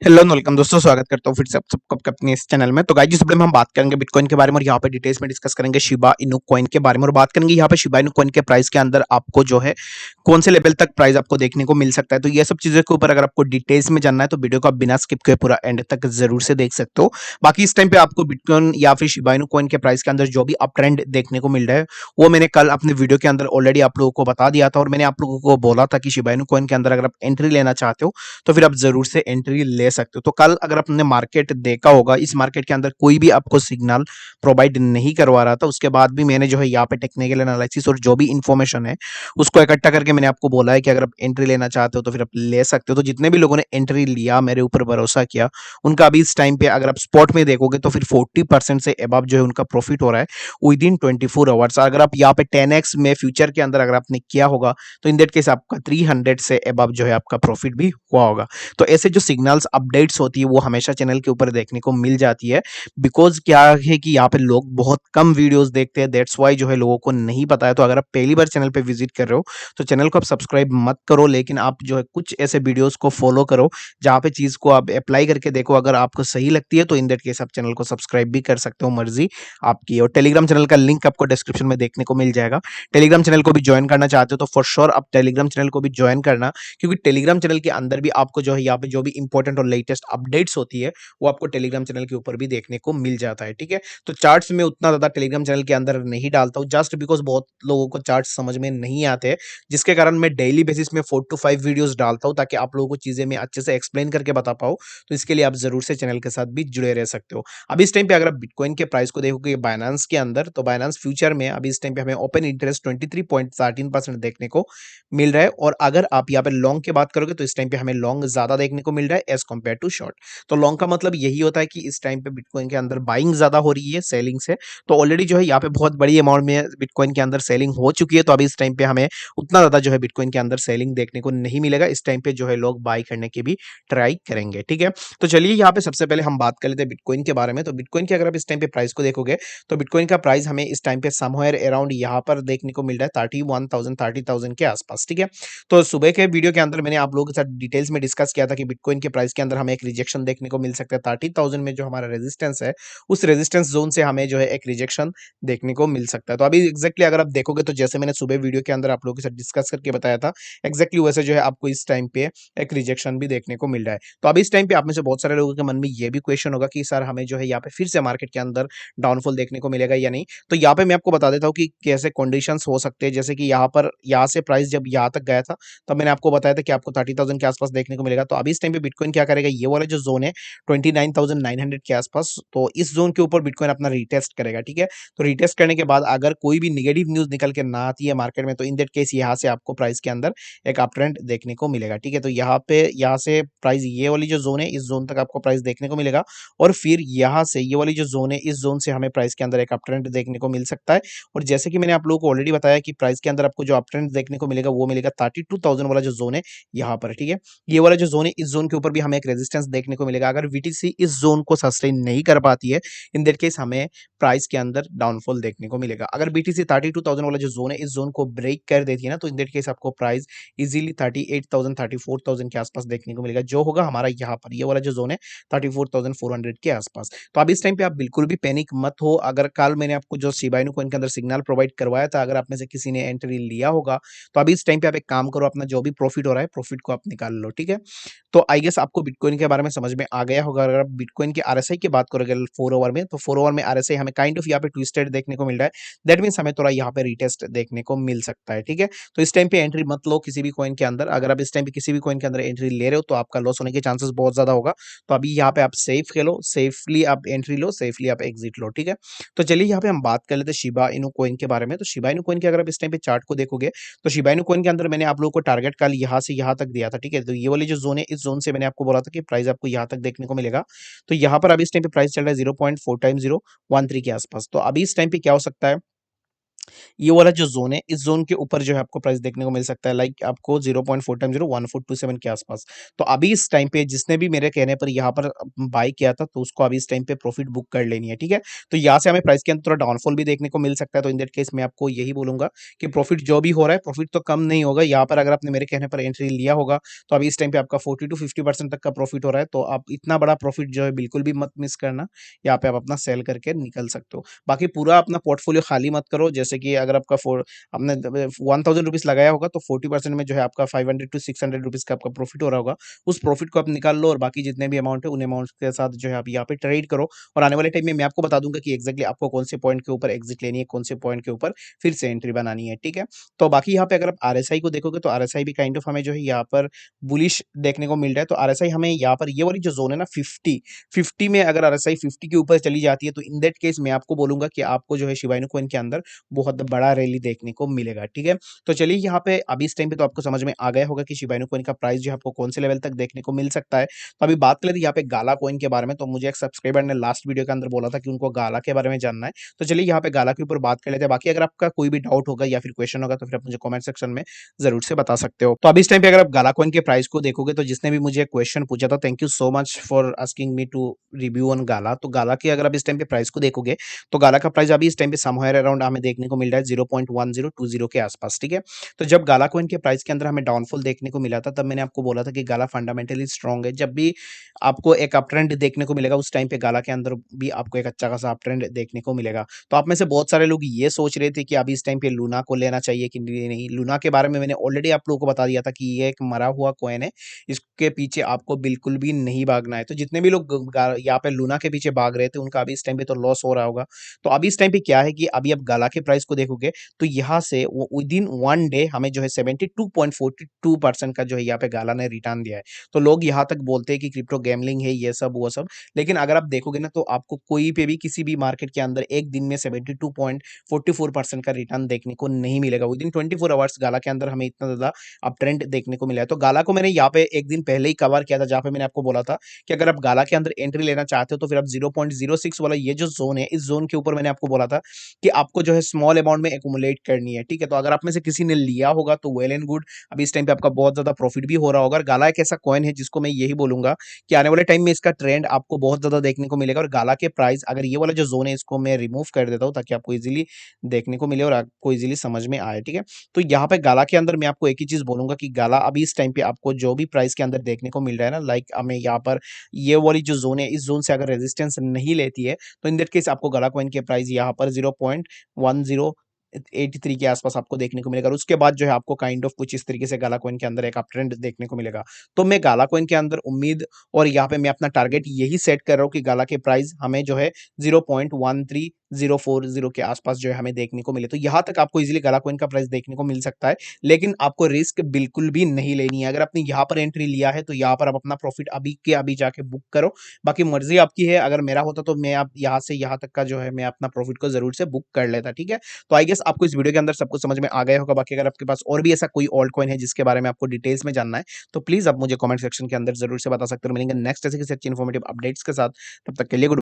Hello welcome दोस्तों, स्वागत करता हूँ फिर से आप सबको आपके अपने इस चैनल में। तो गाइस, जिस वीडियो में हम बात करेंगे बिटकॉइन के बारे में और यहाँ पे डिटेल्स में डिस्कस करेंगे शिबा इनू कॉइन के बारे में और बात करेंगे यहाँ पे शिबा इनू कॉइन के प्राइस के अंदर आपको जो है कौन से लेवल तक प्राइस आपको देखने को मिल सकता है। तो ये सब चीजों के ऊपर अगर आपको डिटेल्स में जानना है तो वीडियो को आप बिना स्किप किए पूरा एंड तक जरूर से देख सकते हो। बाकी इस टाइम पे आपको बिटकॉइन या फिर शिबा इनू कॉइन के प्राइस के अंदर जो भी अप ट्रेंड देखने को मिल रहा है वो मैंने कल अपने वीडियो के अंदर ऑलरेडी आप लोगों को बता दिया था और मैंने आप लोगों को बोला था कि शिबा इनू कॉइन के अंदर अगर आप एंट्री लेना चाहते हो तो फिर आप जरूर से एंट्री ले सकते हो। तो कल अगर आपने मार्केट देखा होगा, इस मार्केट के अंदर कोई भी आपको सिग्नल प्रोवाइड नहीं करवा रहा था। उसके बाद भी मैंने जो है यहाँ पे टेक्निकल एनालिसिस और जो भी इंफॉर्मेशन है उसको इकट्ठा करके मैंने आपको बोला है कि अगर आप एंट्री लेना चाहते हो तो फिर आप ले सकते हो। तो जितने भी लोगों ने एंट्री लिया, मेरे ऊपर भरोसा किया, उनका अभी इस टाइम पे अगर आप स्पॉट में देखोगे तो फिर 40% से अबव जो है उनका प्रॉफिट हो रहा है विद इन 24 आवर्स। अगर आप यहाँ पे 10x में फ्यूचर के अंदर अगर आपने किया होगा तो इन दैट केस आपका 300 से अबव जो है आपका प्रॉफिट भी हुआ होगा। तो ऐसे जो सिग्नल्स अपडेट्स होती है वो हमेशा चैनल के ऊपर देखने को मिल जाती है। बिकॉज क्या है कि यहाँ पे लोग बहुत कम वीडियोस देखते हैं, दैट्स वाई जो है लोगों को नहीं पता है। तो अगर आप पहली बार चैनल पे विजिट कर रहे हो तो चैनल को आप सब्सक्राइब मत करो, लेकिन आप जो है कुछ ऐसे वीडियोस को फॉलो करो जहाँ पे चीज को आप अप्लाई करके देखो। अगर आपको सही लगती है तो इन दैट केस आप चैनल को सब्सक्राइब भी कर सकते हो, मर्जी आपकी। और टेलीग्राम चैनल का लिंक आपको डिस्क्रिप्शन में देखने को मिल जाएगा। टेलीग्राम चैनल को भी ज्वाइन करना चाहते हो तो फॉर श्योर आप टेलीग्राम चैनल को भी ज्वाइन करना, क्योंकि टेलीग्राम चैनल के अंदर भी आपको जो है यहाँ पे जो भी इंपॉर्टेंट और लेटेस्ट अपडेट्स होती है वो आपको टेलीग्राम चैनल के ऊपर भी देखने को मिल जाता है। ठीक है, तो चार्ट्स में उतना ज्यादा टेलीग्राम चैनल के अंदर नहीं डालता हूँ, जस्ट बिकॉज बहुत लोगों को चार्ट्स समझ में नहीं आते हैं, जिसके कारण मैं डेली बेसिस में 4 to 5 वीडियोस डालता हूँ ताकि आप लोगों को चीजें मैं अच्छे से एक्सप्लेन करके बता पाऊँ। तो इसके लिए आप जरूर से चैनल के साथ भी जुड़े रह सकते हो। अभी इस टाइम पे अगर आप बिटकॉइन के प्राइस को देखोगे बाइनेंस के अंदर, तो बाइनेंस फ्यूचर में अभी इस टाइम पे हमें ओपन इंटरेस्ट 23.13% देखने को मिल रहा है। और अगर आप यहाँ पे लॉन्ग की बात करोगे तो इस टाइम पे हमें लॉन्ग ज्यादा देखने को मिल रहा है एज कम्पेयर टू शॉर्ट। तो लॉन्ग का मतलब यही होता है कि इस टाइम पे बिटकॉइन के अंदर बाइंग ज्यादा हो रही है सेलिंग से। तो ऑलरेडी जो है यहाँ पे बहुत बड़ी अमाउंट में बिटकॉइन के अंदर सेलिंग हो चुकी है। तो अभी इस टाइम पे हमें उतना ज्यादा जो है बिटकॉइन के अंदर सेलिंग देखने को नहीं मिलेगा। इस टाइम पे जो है लोग बाई करने की भी ट्राई करेंगे। ठीक है, तो चलिए यहाँ पे सबसे पहले हम बात कर लेते हैं बिटकॉइन के बारे में। तो बिटकॉइन की अगर आप इस टाइम पे प्राइस को देखोगे तो बिटकॉइन का प्राइस हमें इस टाइम पे समवेयर अराउंड यहाँ पर देखने को मिल रहा है 31,000 के आसपास। ठीक है, तो सुबह के वीडियो के अंदर मैंने आप लोगों के साथ डिटेल्स में डिस्कस किया था कि बिटकॉइन के प्राइस के अंदर हमें एक रिजेक्शन देखने को मिल सकता है 30,000 में। जो हमारा रेजिस्टेंस है उस रेजिस्टेंस जोन से हमें जो है एक रिजेक्शन देखने को मिल सकता है। तो अभी एग्जैक्टली अगर आप देखोगे तो जैसे मैंने सुबह वीडियो के अंदर आप लोगों के साथ डिस्कस करके बताया था, एग्जैक्टली वैसे जो है आपको इस टाइम पे एक रिजेक्शन भी देखने को मिल रहा है। तो अभी इस टाइम पे आप में से बहुत सारे लोगों के मन में ये भी क्वेश्चन होगा कि सर हमें जो है यहाँ पे फिर से मार्केट के अंदर डाउनफॉल देखने को मिलेगा या नहीं। तो यहाँ पे मैं आपको बता देता हूँ कि कैसे कंडीशंस हो सकते हैं। जैसे कि यहाँ से प्राइस जब यहाँ तक गया था तब मैंने आपको बताया था कि आपको 30,000 के आसपास देखने को मिलेगा। तो अभी इस टाइम पे बिटकॉइन क्या करेगा, ये वाला जो जोन है 29,900 के आसपास, तो इस जोन के ऊपर बिटकॉइन अपना रिटेस्ट करेगा। ठीक है, तो रिटेस्ट करने के बाद अगर कोई भी निगेटिव न्यूज निकल के ना आती है मार्केट में तो इन दैट केस यहाँ से आपको प्राइस के अंदर एक अप ट्रेंड देखने को मिलेगा। ठीक है, तो यहाँ से प्राइस ये वाली जो जोन है इस जोन तक आपको प्राइस देखने को मिलेगा और फिर यहाँ से ये वाली जो जोन है इस जोन से हमें प्राइस के अंदर एक अप ट्रेंड देखने को मिल सकता है। और जैसे कि मैंने आप लोगों को ऑलरेडी बताया कि प्राइस के अंदर आपको जो अप ट्रेंड देखने को मिलेगा वो मिलेगा 32,000 वाला जो जोन है यहाँ पर। ठीक है, ये वाला जो जोन है इस जोन के ऊपर भी हमें एक रेजिस्टेंस देखने को मिलेगा। अगर वीटीसी इस जोन को सस्टेन नहीं कर पाती है इन दैट केस हमें प्राइस के अंदर डाउनफॉल देखने को मिलेगा। अगर बीटीसी 32,000 वाला जो जोन है इस जोन को ब्रेक कर देती है ना तो इन दैट केस आपको प्राइस इजीली 38,000 34,000 के आसपास देखने को मिलेगा, जो होगा हमारा यहाँ पर ये वाला जो जोन है 34,400 के आसपास। तो अब इस टाइम पे आप बिल्कुल भी पैनिक मत हो। अगर कल मैंने आपको जो शिबा इनू कॉइन के अंदर सिग्नल प्रोवाइड करवाया था, अगर आप में से किसी ने एंट्री लिया होगा तो अभी इस टाइम पे आप एक काम करो, अपना जो भी प्रॉफिट हो रहा है प्रॉफिट को आप निकाल लो। ठीक है, तो आई गेस आपको बिटकॉइन के बारे में समझ में आ गया होगा। अगर आप बिटकॉइन के आरएसआई की बात करोगे 4 ओवर में, तो 4 ओवर में आरएसआई हमें काइंड ऑफ यहाँ पे ट्विस्टेड देखने को मिल रहा है। दैट मीन्स हमें थोड़ा यहाँ पे रिटेस्ट देखने को मिल सकता है। ठीक है, तो इस टाइम पे एंट्री मत लो किसी भी कॉइन के अंदर। अगर आप इस टाइम पे किसी भी कॉइन के अंदर एंट्री ले रहे हो तो आपका लॉस होने के चांसेस बहुत ज्यादा होगा। तो अभी यहाँ पे आप सेफ खेलो, सेफली आप एंट्री लो, सेफली आप एग्जिट लो। ठीक है, तो चलिए यहाँ पे हम बात कर लेते हैं शिबा इनू कॉइन के बारे में। तो शिबा इनू कॉइन के अगर आप इस टाइम पे चार्ट को देखोगे तो शिबा इनू कॉइन के अंदर मैंने आप लोगों को टारगेट कल यहाँ से यहाँ तक दिया था। ठीक है, तो ये वाली जो जोन है इस जोन से मैंने आपको बोला था कि प्राइस आपको यहाँ तक देखने को मिलेगा। तो यहाँ पर अभी इस टाइम पे प्राइस चल रहा है 0.4 टाइम 013 के आसपास। तो अभी इस टाइम पे क्या हो सकता है, ये वाला जो ज़ोन है, इस ज़ोन के ऊपर जो है आपको प्राइस देखने को मिल सकता है, लाइक आपको 0.4 टाइम 0 1427 के आसपास। तो अभी इस टाइम पे जिसने भी मेरे कहने पर यहाँ पर बाय किया था, तो उसको अभी इस टाइम पे प्रॉफिट बुक कर लेनी है, ठीक है? तो यहाँ से हमें प्राइस के अंदर थोड़ा डाउनफॉल भी देखने को मिल सकता है, तो इन दैट केस मैं आपको यही बोलूँगा कि प्रॉफिट जो भी हो रहा है, प्रॉफिट तो कम नहीं होगा। यहाँ पर अगर आपने मेरे कहने पर एंट्री लिया होगा, तो अभी इस टाइम पे आपका 40 टू 50% तक का प्रॉफिट हो रहा है, तो आप इतना बड़ा प्रॉफिट जो है बिल्कुल भी मत मिस करना। यहाँ पे आप अपना सेल करके निकल सकते हो। बाकी पूरा अपना पोर्टफोलियो खाली मत करो, जैसे कि अगर आपका आपने 1000 रुपीज लगाया होगा, तो 40% में जो है आपका 500 टू 600 रुपीज का आपका प्रॉफिट हो रहा होगा। उस प्रॉफिट को आप निकाल लो और बाकी जितने भी अमाउंट है उन अमाउंट के साथ जो है आप यहाँ पे ट्रेड करो। और आने वाले टाइम में मैं आपको बता दूंगा कि एग्जैक्टली आपको कौन से पॉइंट के ऊपर एग्जिट लेनी है, कौन से पॉइंट के ऊपर फिर से एंट्री बनानी है, ठीक है? तो बाकी यहाँ पे अगर आप आरएसआई को देखोगे, तो आरएसआई भी काइंड ऑफ हमें जो है यहाँ पर बुलिश देखने को मिल रहा है। तो आरएसआई हमें यहाँ पर ये वाली जो जोन है ना 50 में अगर आरएसआई 50 के ऊपर चली जाती है, तो इन दैट केस मैं आपको बोलूंगा कि आपको जो है शिबा इनु कॉइन के अंदर बहुत बड़ा रैली देखने को मिलेगा, ठीक है? तो चलिए यहाँ पे अभी इस टाइम पे तो आपको समझ में आ गया होगा कि शिबा इनु कॉइन का प्राइस जो है आपको कौन से लेवल तक देखने को मिल सकता है। तो अभी बात कर लेते हैं यहाँ पे गाला कॉइन के बारे में। तो मुझे एक सब्सक्राइबर ने लास्ट वीडियो के अंदर बोला था कि उनको गाला के बारे में जानना है। तो चलिए यहाँ पे गाला के ऊपर बात कर लेते हैं। बाकी अगर आपका कोई भी डाउट होगा या फिर क्वेश्चन होगा, तो फिर आप मुझे कमेंट सेक्शन में जरूर से बता सकते हो। तो अभी इस टाइम पे अगर आप गाला कॉइन के प्राइस को देखोगे, तो जिसने भी मुझे क्वेश्चन पूछा था, thank you so much for asking me to review on Gala. तो गाला के अगर आप इस टाइम पे प्राइस को देखोगे, तो गाला का प्राइस अभी इस टाइम पे समवेयर अराउंड हमें देखने को मिल रहा है 0.1020 के आसपास, ठीक है? तो जब गाला कॉइन के प्राइस के अंदर हमें डाउनफॉल देखने को मिला था, तब मैंने आपको बोला था कि गाला फंडामेंटली स्ट्रांग है। जब भी आपको एक अप ट्रेंड देखने को मिलेगा, उस टाइम पे गाला के अंदर भी आपको एक अच्छा खासा अप ट्रेंड देखने को मिलेगा। तो आप में से बहुत सारे लोग ये सोच रहे थे कि अभी इस टाइम पे लूना को लेना चाहिए कि नहीं। लूना के बारे में मैंने ऑलरेडी आप लोगों को बता दिया था कि ये एक मरा हुआ कॉइन है, इसके पीछे आपको बिल्कुल भी नहीं भागना है। तो जितने भी लोग यहाँ पे लूना के पीछे भाग रहे थे, उनका अभी इस टाइम पे तो लॉस हो रहा होगा। तो अभी इस टाइम पे क्या है कि अभी आप गाला के प्राइस को देखोगे, तो यहाँ से विद इन 1 डे हमें जो है 72.42% का जो है यहाँ पे गाला ने रिटर्न दिया है। तो लोग यहाँ तक बोलते हैं कि क्रिप्टो गैमलिंग है, ये सब वो सब। लेकिन अगर आप देखोगे ना, तो आपको कोई पे भी किसी भी मार्केट के अंदर एक दिन में 72.44% का रिटर्न देखने को नहीं मिलेगा। विद इन 24 आवर्स गाला के अंदर हमें इतना ज्यादा अप ट्रेंड देखने को मिला है। तो गाला को मैंने यहाँ पे एक दिन पहले ही कवर किया था, जहाँ पे मैंने आपको बोला था कि अगर आप गाला के अंदर एंट्री लेना चाहते हो, तो फिर आप 0.06 वाला ये जो जोन है, इस जोन के ऊपर मैंने आपको बोला था कि आपको जो है स्मॉल अमाउंट में एक्यूमुलेट करनी है, ठीक है? तो अगर आप में से किसी ने लिया होगा, तो वेल एंड गुड। अभी इस टाइम पे आपका बहुत ज्यादा प्रॉफिट भी हो रहा होगा। और गाला एक ऐसा कॉइन है जिसको मैं यही बोलूंगा कि आने वाले टाइम में इसका ट्रेंड आपको बहुत ज्यादा देखने को मिलेगा। और गाला के प्राइस, अगर ये वाला जो जोन है, इसको मैं रिमूव कर देता हूँ ताकि आपको इजीली देखने को मिले और आपको इजीली समझ में आए, ठीक है? तो यहाँ पे गाला के अंदर मैं आपको एक ही चीज बोलूंगा कि गाला अभी इस टाइम पे आपको जो भी प्राइस के अंदर देखने को मिल रहा है ना, लाइक हमें यहाँ पर ये वाली जो जोन है, इस जोन से अगर रेजिस्टेंस नहीं लेती है, तो इन दैट केस आपको गाला कॉइन के प्राइस यहाँ पर 0.1083 के आसपास आपको देखने को मिलेगा। और उसके बाद जो है आपको काइंड ऑफ कुछ इस तरीके से गाला कॉइन के अंदर एक अप ट्रेंड देखने को मिलेगा। तो मैं गाला कॉइन के अंदर उम्मीद और यहाँ पे मैं अपना टारगेट यही सेट कर रहा हूँ कि गाला के प्राइस हमें जो है 0.13040 के आसपास जो है हमें देखने को मिले। तो यहाँ तक आपको इजीली गाला कॉइन का प्राइस देखने को मिल सकता है, लेकिन आपको रिस्क बिल्कुल भी नहीं लेनी है। अगर आपने यहाँ पर एंट्री लिया है, तो यहाँ पर आप अपना प्रॉफिट अभी के अभी जाके बुक करो। बाकी मर्जी आपकी है। अगर मेरा होता, तो मैं आप यहाँ से यहाँ तक का जो है मैं अपना प्रॉफिट को जरूर से बुक कर लेता, ठीक है? तो आई गेस आपको इस वीडियो के अंदर सब कुछ समझ में आ गया होगा। बाकी अगर आपके पास और भी ऐसा कोई ऑल्ट कॉइन है जिसके बारे में आपको डिटेल्स में जानना है, तो प्लीज आप मुझे कमेंट सेक्शन के अंदर जरूर से बता सकते हो। मिलेंगे नेक्स्ट ऐसे किसी अच्छी इन्फॉर्मेटिव अपडेट्स के साथ। तब तक के लिए गुड।